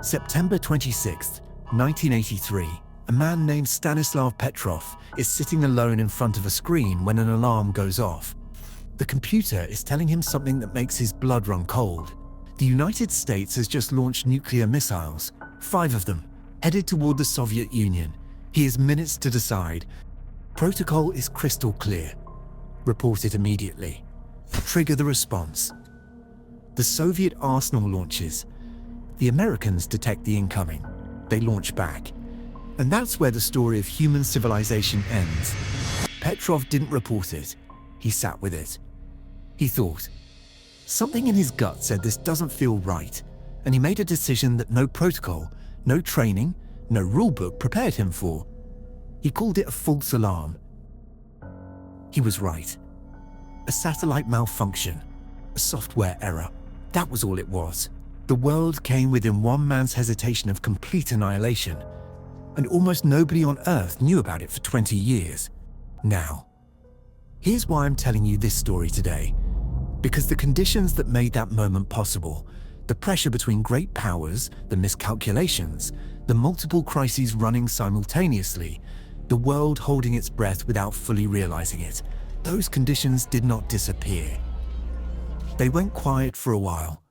September 26, 1983, a man named Stanislav Petrov is sitting alone in front of a screen when an alarm goes off. The computer is telling him something that makes his blood run cold. The United States has just launched nuclear missiles, 5 of them, headed toward the Soviet Union. He has minutes to decide. Protocol is crystal clear. Report it immediately. Trigger the response. The Soviet arsenal launches. The Americans detect the incoming. They launch back. And that's where the story of human civilization ends. Petrov didn't report it. He sat with it. He thought. Something in his gut said this doesn't feel right, and he made a decision that no protocol, no training, no rulebook prepared him for. He called it a false alarm. He was right. A satellite malfunction, a software error. That was all it was. The world came within one man's hesitation of complete annihilation, and almost nobody on Earth knew about it for 20 years. Now, here's why I'm telling you this story today. Because the conditions that made that moment possible, the pressure between great powers, the miscalculations, the multiple crises running simultaneously, the world holding its breath without fully realizing it, those conditions did not disappear. They went quiet for a while.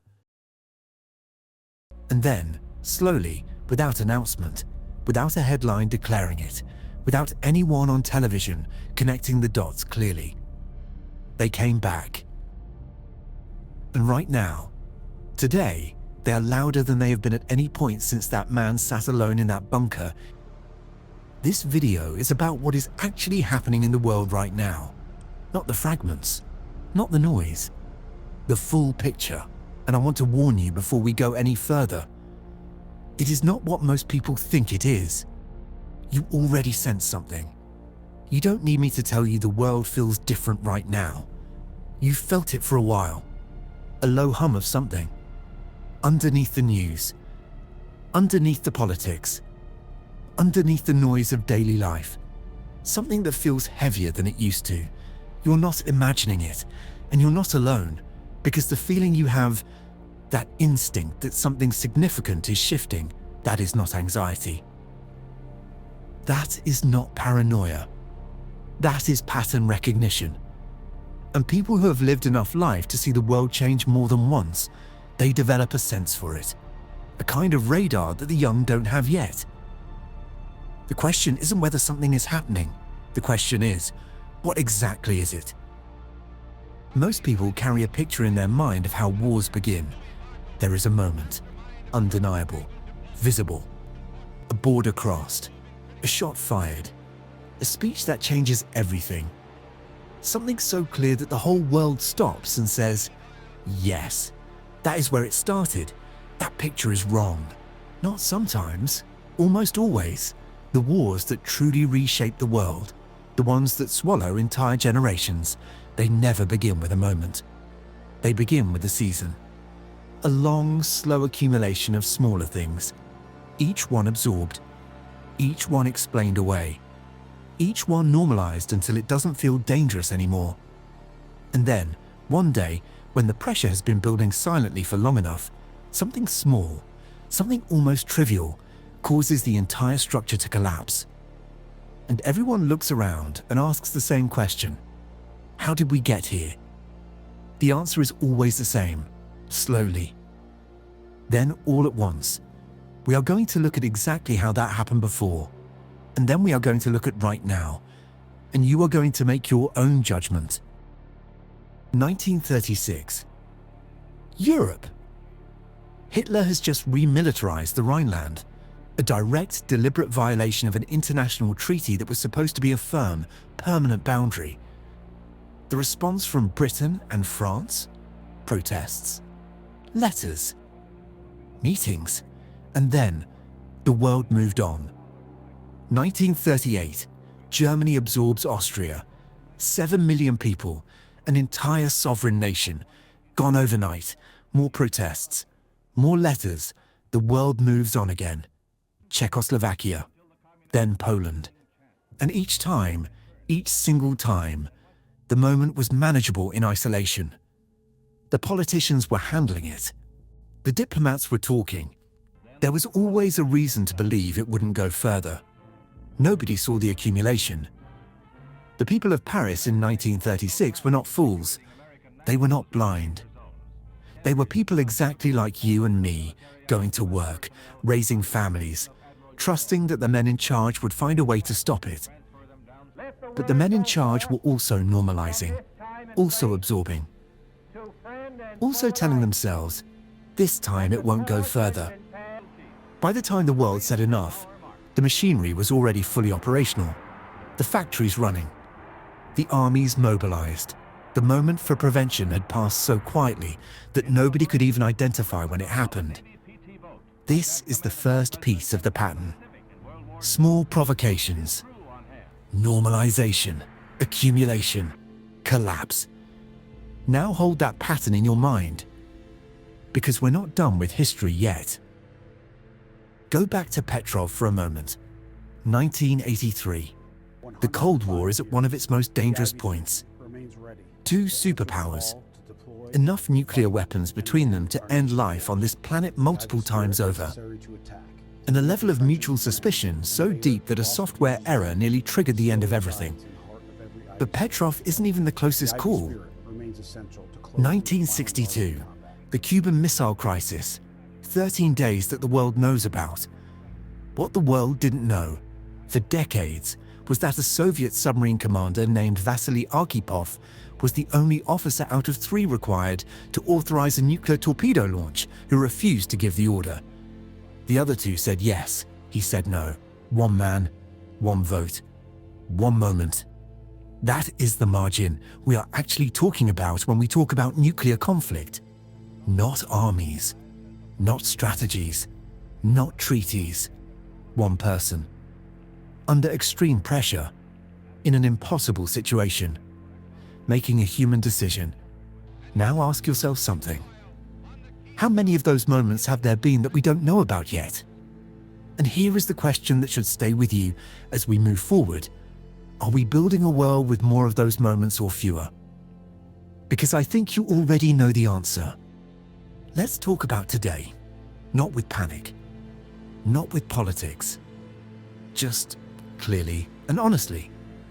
And then, slowly, without announcement, without a headline declaring it, without anyone on television connecting the dots clearly, they came back. And right now, today, they are louder than they have been at any point since that man sat alone in that bunker. This video is about what is actually happening in the world right now. Not the fragments, not the noise, the full picture. And I want to warn you before we go any further. It is not what most people think it is. You already sense something. You don't need me to tell you the world feels different right now. You've felt it for a while. A low hum of something. Underneath the news. Underneath the politics. Underneath the noise of daily life. Something that feels heavier than it used to. You're not imagining it, and you're not alone. Because the feeling you have, that instinct that something significant is shifting, that is not anxiety. That is not paranoia. That is pattern recognition. And people who have lived enough life to see the world change more than once, they develop a sense for it. A kind of radar that the young don't have yet. The question isn't whether something is happening. The question is, what exactly is it? Most people carry a picture in their mind of how wars begin. There is a moment, undeniable, visible, a border crossed, a shot fired, a speech that changes everything. Something so clear that the whole world stops and says, yes, that is where it started. That picture is wrong. Not sometimes, almost always. The wars that truly reshape the world, the ones that swallow entire generations, they never begin with a moment. They begin with a season. A long, slow accumulation of smaller things. Each one absorbed. Each one explained away. Each one normalized until it doesn't feel dangerous anymore. And then, one day, when the pressure has been building silently for long enough, something small, something almost trivial, causes the entire structure to collapse. And everyone looks around and asks the same question. How did we get here? The answer is always the same, slowly. Then all at once, we are going to look at exactly how that happened before, and then we are going to look at right now, and you are going to make your own judgment. 1936. Europe. Hitler has just remilitarized the Rhineland, a direct, deliberate violation of an international treaty that was supposed to be a firm, permanent boundary. The response from Britain and France? Protests. Letters. Meetings. And then, the world moved on. 1938. Germany absorbs Austria. 7 million people. An entire sovereign nation. Gone overnight. More protests. More letters. The world moves on again. Czechoslovakia. Then Poland. And each time, each single time, the moment was manageable in isolation. The politicians were handling it. The diplomats were talking. There was always a reason to believe it wouldn't go further. Nobody saw the accumulation. The people of Paris in 1936 were not fools. They were not blind. They were people exactly like you and me, going to work, raising families, trusting that the men in charge would find a way to stop it. But the men in charge were also normalizing, also absorbing, also telling themselves, this time it won't go further. By the time the world said enough, the machinery was already fully operational, the factories running, the armies mobilized. The moment for prevention had passed so quietly that nobody could even identify when it happened. This is the first piece of the pattern. Small provocations, normalization, accumulation, collapse. Now hold that pattern in your mind, because we're not done with history yet. Go back to Petrov for a moment. 1983. The Cold War is at one of its most dangerous points. Two superpowers, enough nuclear weapons between them to end life on this planet multiple times over, and a level of mutual suspicion so deep that a software error nearly triggered the end of everything. But Petrov isn't even the closest call. 1962, the Cuban Missile Crisis, 13 days that the world knows about. What the world didn't know, for decades, was that a Soviet submarine commander named Vasily Arkhipov was the only officer out of 3 required to authorize a nuclear torpedo launch who refused to give the order. The other 2 said yes, he said no. One man, one vote, one moment. That is the margin we are actually talking about when we talk about nuclear conflict. Not armies, not strategies, not treaties. One person. Under extreme pressure, in an impossible situation, making a human decision. Now ask yourself something. How many of those moments have there been that we don't know about yet? And here is the question that should stay with you as we move forward. Are we building a world with more of those moments or fewer? Because I think you already know the answer. Let's talk about today, not with panic, not with politics, just clearly and honestly.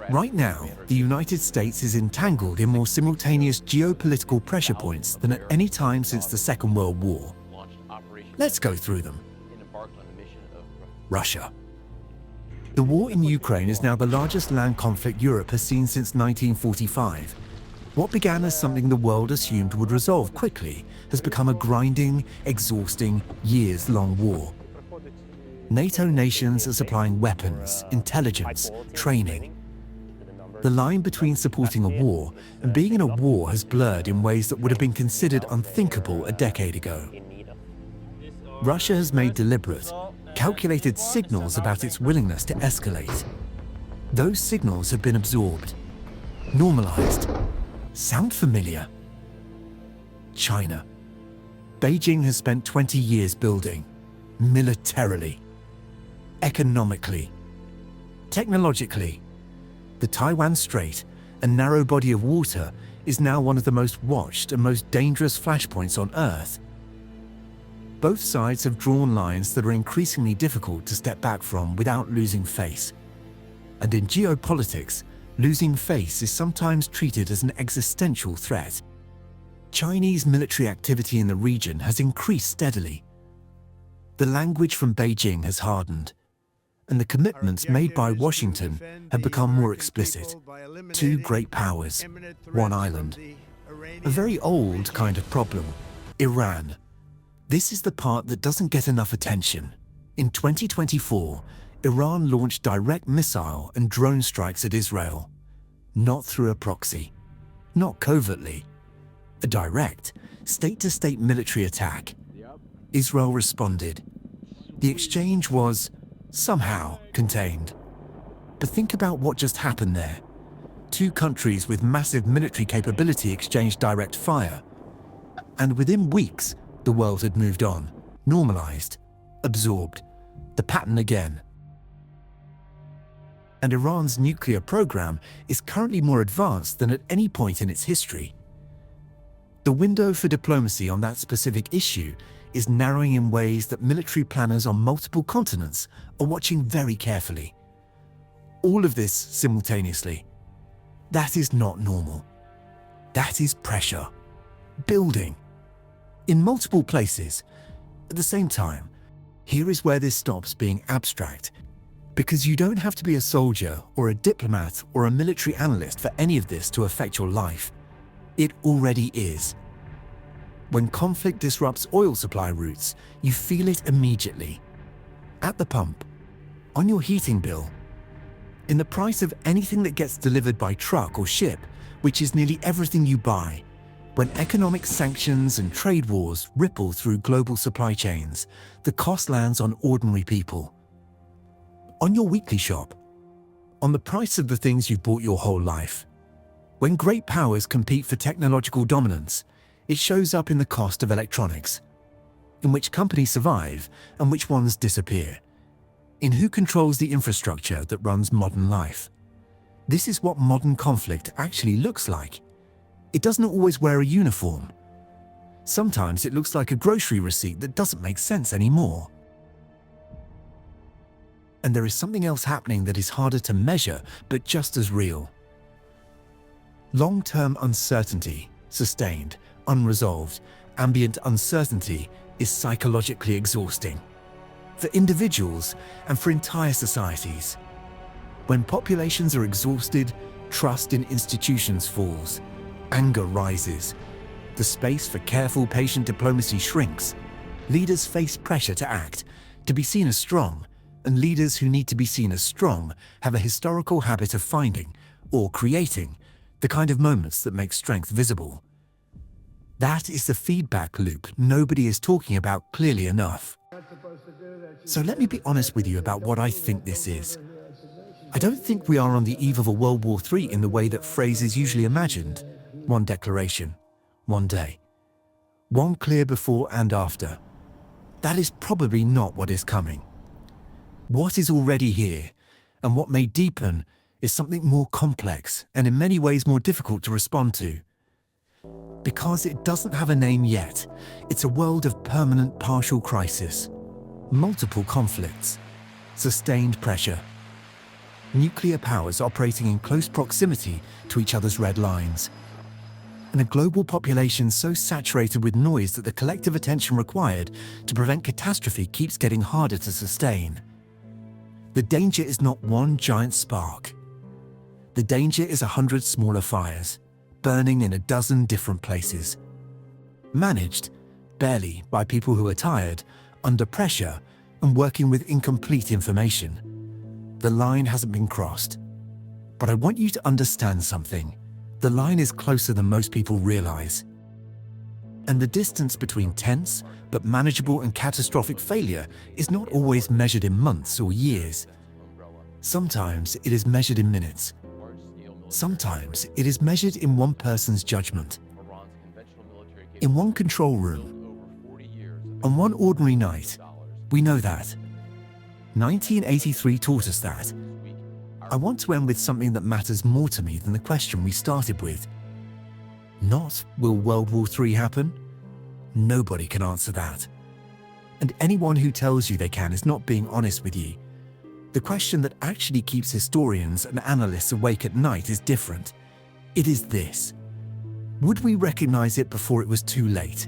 Right now, the United States is entangled in more simultaneous geopolitical pressure points than at any time since the Second World War. Let's go through them. Russia. The war in Ukraine is now the largest land conflict Europe has seen since 1945. What began as something the world assumed would resolve quickly has become a grinding, exhausting, years-long war. NATO nations are supplying weapons, intelligence, training. The line between supporting a war and being in a war has blurred in ways that would have been considered unthinkable a decade ago. Russia has made deliberate, calculated signals about its willingness to escalate. Those signals have been absorbed, normalized. Sound familiar? China. Beijing has spent 20 years building, militarily, economically, technologically. The Taiwan Strait, a narrow body of water, is now one of the most watched and most dangerous flashpoints on Earth. Both sides have drawn lines that are increasingly difficult to step back from without losing face. And in geopolitics, losing face is sometimes treated as an existential threat. Chinese military activity in the region has increased steadily. The language from Beijing has hardened, and the commitments made by Washington have become more explicit. 2 great powers, one island. A very old kind of problem, Iran. This is the part that doesn't get enough attention. In 2024, Iran launched direct missile and drone strikes at Israel. Not through a proxy, not covertly. A direct, state-to-state military attack. Israel responded. The exchange was somehow contained. But think about what just happened there. 2 countries with massive military capability exchanged direct fire. And within weeks, the world had moved on, normalized, absorbed, the pattern again. And Iran's nuclear program is currently more advanced than at any point in its history. The window for diplomacy on that specific issue is narrowing in ways that military planners on multiple continents are watching very carefully. All of this simultaneously. That is not normal. That is pressure. Building. In multiple places. At the same time, here is where this stops being abstract. Because you don't have to be a soldier or a diplomat or a military analyst for any of this to affect your life. It already is. When conflict disrupts oil supply routes, you feel it immediately. At the pump, on your heating bill, in the price of anything that gets delivered by truck or ship, which is nearly everything you buy. When economic sanctions and trade wars ripple through global supply chains, the cost lands on ordinary people. On your weekly shop, on the price of the things you've bought your whole life. When great powers compete for technological dominance, it shows up in the cost of electronics, in which companies survive and which ones disappear, in who controls the infrastructure that runs modern life. This is what modern conflict actually looks like. It doesn't always wear a uniform. Sometimes it looks like a grocery receipt that doesn't make sense anymore. And there is something else happening that is harder to measure, but just as real. Long-term uncertainty, sustained, unresolved, ambient uncertainty is psychologically exhausting. For individuals and for entire societies. When populations are exhausted, trust in institutions falls, anger rises, the space for careful, patient diplomacy shrinks. Leaders face pressure to act, to be seen as strong, and leaders who need to be seen as strong have a historical habit of finding, or creating, the kind of moments that make strength visible. That is the feedback loop nobody is talking about clearly enough. So let me be honest with you about what I think this is. I don't think we are on the eve of a World War III in the way that phrase is usually imagined. One declaration, one day. One clear before and after. That is probably not what is coming. What is already here, and what may deepen, is something more complex and in many ways more difficult to respond to. Because it doesn't have a name yet, it's a world of permanent partial crisis, multiple conflicts, sustained pressure, nuclear powers operating in close proximity to each other's red lines, and a global population so saturated with noise that the collective attention required to prevent catastrophe keeps getting harder to sustain. The danger is not one giant spark. The danger is 100 smaller fires, burning in a dozen different places. Managed, barely, by people who are tired, under pressure, and working with incomplete information. The line hasn't been crossed. But I want you to understand something. The line is closer than most people realize. And the distance between tense, but manageable and catastrophic failure is not always measured in months or years. Sometimes it is measured in minutes. Sometimes it is measured in one person's judgment. In one control room. On one ordinary night. We know that. 1983 taught us that. I want to end with something that matters more to me than the question we started with. Not, will World War III happen? Nobody can answer that. And anyone who tells you they can is not being honest with you. The question that actually keeps historians and analysts awake at night is different. It is this. Would we recognize it before it was too late?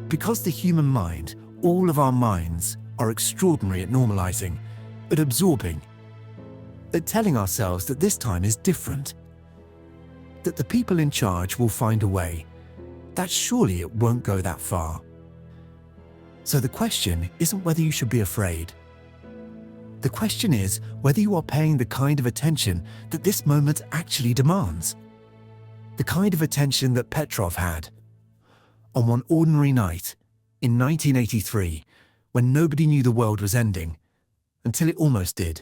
Because the human mind, all of our minds, are extraordinary at normalizing, at absorbing, at telling ourselves that this time is different, that the people in charge will find a way, that surely it won't go that far. So the question isn't whether you should be afraid. The question is whether you are paying the kind of attention that this moment actually demands. The kind of attention that Petrov had. On one ordinary night, in 1983, when nobody knew the world was ending, until it almost did.